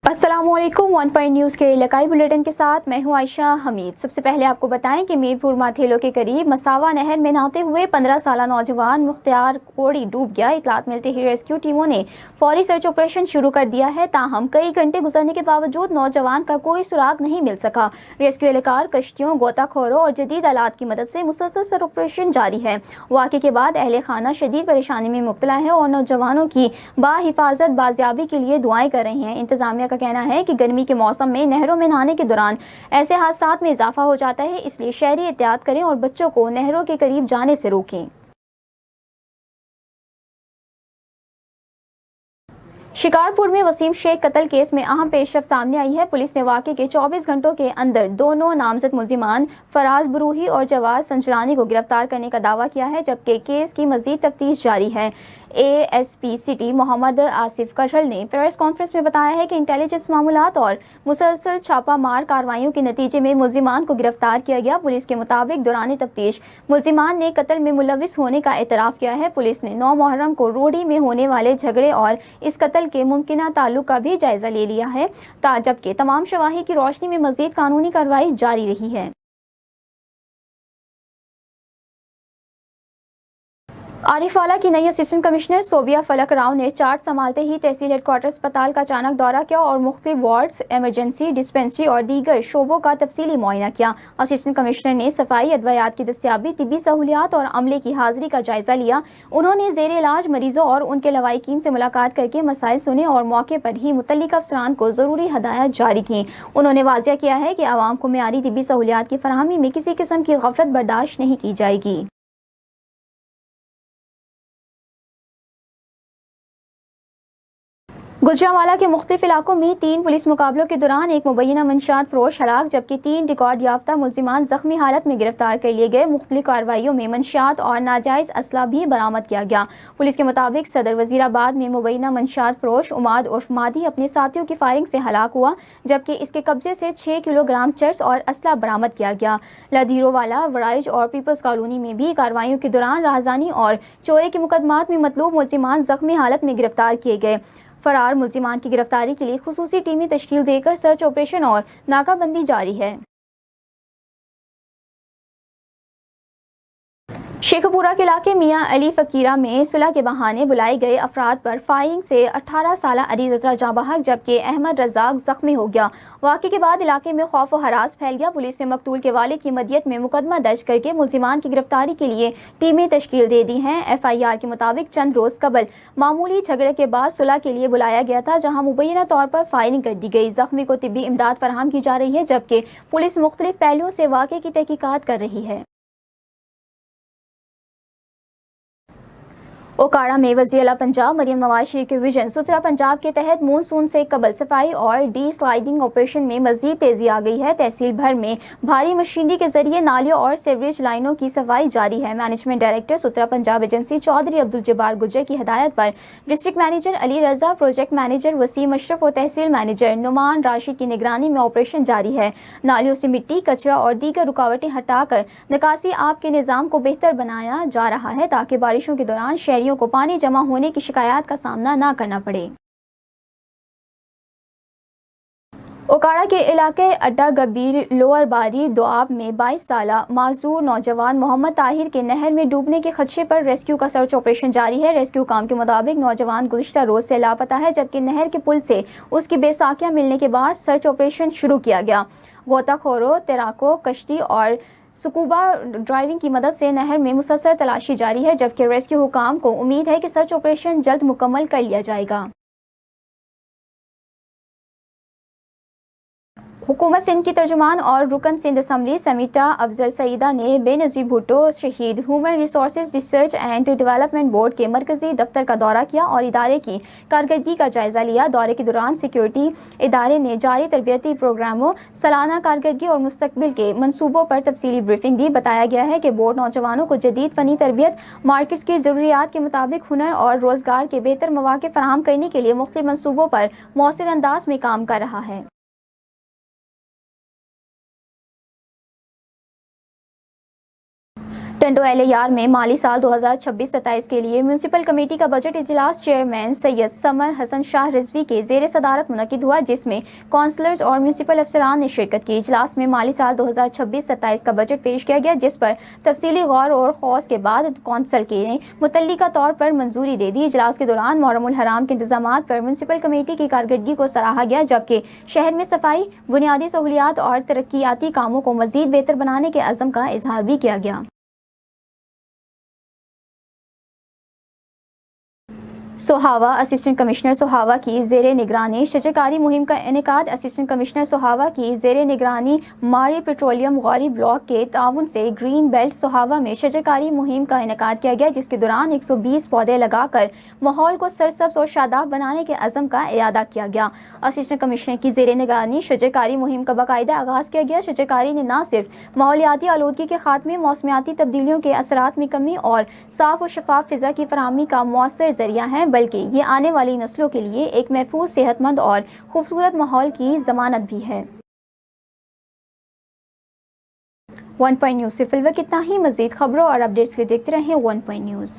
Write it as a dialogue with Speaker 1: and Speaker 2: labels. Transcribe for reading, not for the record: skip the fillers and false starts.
Speaker 1: السلام علیکم 1 point news کے علاقائی بلیٹن کے ساتھ میں ہوں عائشہ حمید۔ سب سے پہلے آپ کو بتائیں کہ میر پور ماتھیلو کے قریب مساوا نہر میں نہاتے ہوئے 15 سالہ نوجوان مختار کوڑی ڈوب گیا۔ اطلاعات ملتے ہی ریسکیو ٹیموں نے فوری سرچ آپریشن شروع کر دیا ہے، تاہم کئی گھنٹے گزرنے کے باوجود نوجوان کا کوئی سراغ نہیں مل سکا۔ ریسکیو اہلکار کشتیوں، غوطہ خوروں اور جدید آلات کی مدد سے مسلسل سرچ آپریشن جاری ہے۔ واقعے کے بعد اہل خانہ شدید پریشانی میں مبتلا ہے اور نوجوانوں کی بحفاظت بازیابی کے لیے دعائیں کر رہے ہیں۔ انتظامیہ کا کہنا ہے کہ گرمی کے موسم میں نہروں میں نہانے کے دوران ایسے حادثات میں اضافہ ہو جاتا ہے، اس لیے شہری احتیاط کریں اور بچوں کو نہروں کے قریب جانے سے روکیں۔ شکارپور میں وسیم شیخ قتل کیس میں اہم پیش رفت سامنے آئی ہے۔ پولیس نے واقعے کے 24 گھنٹوں کے اندر دونوں نامزد ملزمان فراز بروہی اور جواز سنجرانی کو گرفتار کرنے کا دعویٰ کیا ہے، جبکہ کیس کی مزید تفتیش جاری ہے۔ اے ایس پی سٹی محمد آصف کرہل نے پریس کانفرنس میں بتایا ہے کہ انٹیلیجنس معمولات اور مسلسل چھاپہ مار کارروائیوں کے نتیجے میں ملزمان کو گرفتار کیا گیا۔ پولیس کے مطابق دوران تفتیش ملزمان نے قتل میں ملوث ہونے کا اعتراف کیا ہے۔ پولیس نے 9 محرم کو روڑی میں ہونے والے جھگڑے اور اس قتل کے ممکنہ تعلق کا بھی جائزہ لے لیا ہے، جبکہ تمام شواہد کی روشنی میں مزید قانونی کارروائی جاری رہی ہے۔ عارف والا کی نئی اسسٹنٹ کمشنر صوبیہ فلک راؤ نے چارج سنبھالتے ہی تحصیل ہیڈ کوارٹر اسپتال کا اچانک دورہ کیا اور مختلف وارڈز، ایمرجنسی، ڈسپنسری اور دیگر شعبوں کا تفصیلی معائنہ کیا۔ اسسٹنٹ کمشنر نے صفائی، ادویات کی دستیابی، طبی سہولیات اور عملے کی حاضری کا جائزہ لیا۔ انہوں نے زیر علاج مریضوں اور ان کے لواحقین سے ملاقات کر کے مسائل سنے اور موقع پر ہی متعلقہ افسران کو ضروری ہدایات جاری کیں۔ انہوں نے واضح کیا ہے کہ عوام کو معیاری طبی سہولیات کی فراہمی میں کسی قسم کی غفلت برداشت نہیں کی جائے گی۔ گوجرانوالہ کے مختلف علاقوں میں 3 پولیس مقابلوں کے دوران ایک مبینہ منشیات فروش ہلاک، جبکہ 3 ریکارڈ یافتہ ملزمان زخمی حالت میں گرفتار کر لیے گئے۔ مختلف کارروائیوں میں منشیات اور ناجائز اسلحہ بھی برآمد کیا گیا۔ پولیس کے مطابق صدر وزیر آباد میں مبینہ منشیات فروش عماد عرف مادی اپنے ساتھیوں کی فائرنگ سے ہلاک ہوا، جبکہ اس کے قبضے سے 6 کلو گرام چرس اور اسلحہ برآمد کیا گیا۔ لدھیرو والا، وڑائج اور پیپلز کالونی میں بھی کارروائیوں کے دوران رہزنی اور چوری کے مقدمات میں مطلوب ملزمان زخمی حالت میں گرفتار کیے گئے۔ فرار ملزمان کی گرفتاری کے لیے خصوصی ٹیمیں تشکیل دے کر سرچ آپریشن اور ناکہ بندی جاری ہے۔ شیخ پورہ کے علاقے میاں علی فقیرہ میں صلح کے بہانے بلائے گئے افراد پر فائرنگ سے 18 سالہ علی رضا جاں بحق جبکہ احمد رزاق زخمی ہو گیا۔ واقعے کے بعد علاقے میں خوف و ہراس پھیل گیا۔ پولیس نے مقتول کے والد کی مدیت میں مقدمہ درج کر کے ملزمان کی گرفتاری کے لیے ٹیمیں تشکیل دے دی ہیں۔ ایف آئی آر کے مطابق چند روز قبل معمولی جھگڑے کے بعد صلح کے لیے بلایا گیا تھا، جہاں مبینہ طور پر فائرنگ کر دی گئی۔ زخمی کو طبی امداد فراہم کی جا رہی ہے، جبکہ پولیس مختلف پہلوؤں سے واقعے کی تحقیقات کر رہی ہے۔ اوکاڑا میں وزیر اعلیٰ پنجاب مریم نواز شریف کے وژن ستھرا پنجاب کے تحت مونسون سے قبل صفائی اور ڈی سلائڈنگ آپریشن میں مزید تیزی آ گئی ہے۔ تحصیل بھر میں بھاری مشینری کے ذریعے نالیوں اور سیوریج لائنوں کی صفائی جاری ہے۔ مینجمنٹ ڈائریکٹر ستھرا پنجاب ایجنسی چودھری عبدالجبار گجر کی ہدایت پر district manager Ali Raza, project manager Wasim اشرف اور تحصیل مینیجر نعمان راشد کی نگرانی میں آپریشن جاری ہے۔ نالیوں سے مٹی، کچرا اور دیگر رکاوٹیں ہٹا کر نکاسی آب کے نظام کو بہتر بنایا جا رہا ہے، تاکہ بارشوں کے دوران شہریوں کو پانی جمع ہونے کی شکایات کا سامنا نہ کرنا پڑے۔ اوکاڑا کے علاقے اڈا گبیر لوئر باری دوآب میں 22 سالہ معذور نوجوان محمد طاہر کے نہر میں ڈوبنے کے خدشے پر ریسکیو کا سرچ آپریشن جاری ہے۔ ریسکیو کام کے مطابق نوجوان گزشتہ روز سے لاپتہ ہے، جبکہ نہر کے پل سے اس کی بے ساکیاں ملنے کے بعد سرچ آپریشن شروع کیا گیا۔ غوطہ خوروں، تیراکوں، کشتی اور سکوبا ڈرائیونگ کی مدد سے نہر میں مسلسل تلاشی جاری ہے، جبکہ ریسکیو حکام کو امید ہے کہ سرچ آپریشن جلد مکمل کر لیا جائے گا۔ حکومت سندھ کی ترجمان اور رکن سندھ اسمبلی سمیٹا افضل سعیدہ نے بے نظیر بھٹو شہید human resources research and development board کے مرکزی دفتر کا دورہ کیا اور ادارے کی کارکردگی کا جائزہ لیا۔ دورے کے دوران سیکیورٹی ادارے نے جاری تربیتی پروگراموں، سالانہ کارکردگی اور مستقبل کے منصوبوں پر تفصیلی بریفنگ دی۔ بتایا گیا ہے کہ بورڈ نوجوانوں کو جدید فنی تربیت، مارکیٹس کی ضروریات کے مطابق ہنر اور روزگار کے بہتر مواقع فراہم کرنے کے لیے مختلف منصوبوں پر مؤثر انداز میں کام کر رہا ہے۔ LAR میں مالی سال 2026-27 کے لیے میونسپل کمیٹی کا بجٹ اجلاس چیئرمین سید سمر حسن شاہ رضوی کے زیر صدارت منعقد ہوا، جس میں کونسلرز اور میونسپل افسران نے شرکت کی۔ اجلاس میں مالی سال 2026-27 کا بجٹ پیش کیا گیا، جس پر تفصیلی غور و خوض کے بعد کونسل نے متعلقہ طور پر منظوری دے دی۔ اجلاس کے دوران محرم الحرام کے انتظامات پر میونسپل کمیٹی کی کارکردگی کو سراہا گیا، جبکہ شہر میں صفائی، بنیادی سہولیات اور ترقیاتی کاموں کو مزید بہتر بنانے کے عزم کا اظہار بھی کیا گیا۔ سوہاوا اسسٹنٹ کمشنر سوہاوا کی زیر نگرانی شجرکاری مہم کا انعقاد۔ اسسٹنٹ کمشنر سوہاوا کی زیر نگرانی ماری پیٹرولیم غوری بلاک کے تعاون سے گرین بیلٹ سوہاوا میں شجرکاری مہم کا انعقاد کیا گیا، جس کے دوران 120 پودے لگا کر ماحول کو سرسبز اور شاداب بنانے کے عزم کا اعادہ کیا گیا۔ اسسٹنٹ کمشنر کی زیر نگرانی شجرکاری مہم کا باقاعدہ آغاز کیا گیا۔ شجرکاری نے نہ صرف ماحولیاتی آلودگی کے خاتمے، موسمیاتی تبدیلیوں کے اثرات میں کمی اور صاف و شفاف فضا کی فراہمی کا مؤثر ذریعہ ہے، بلکہ یہ آنے والی نسلوں کے لیے ایک محفوظ، صحت مند اور خوبصورت ماحول کی ضمانت بھی ہے۔ ون پوائنٹ نیوز سے فی الوقت اتنا ہی۔ مزید خبروں اور اپڈیٹس کے لیے دیکھتے رہیں ون پوائنٹ نیوز۔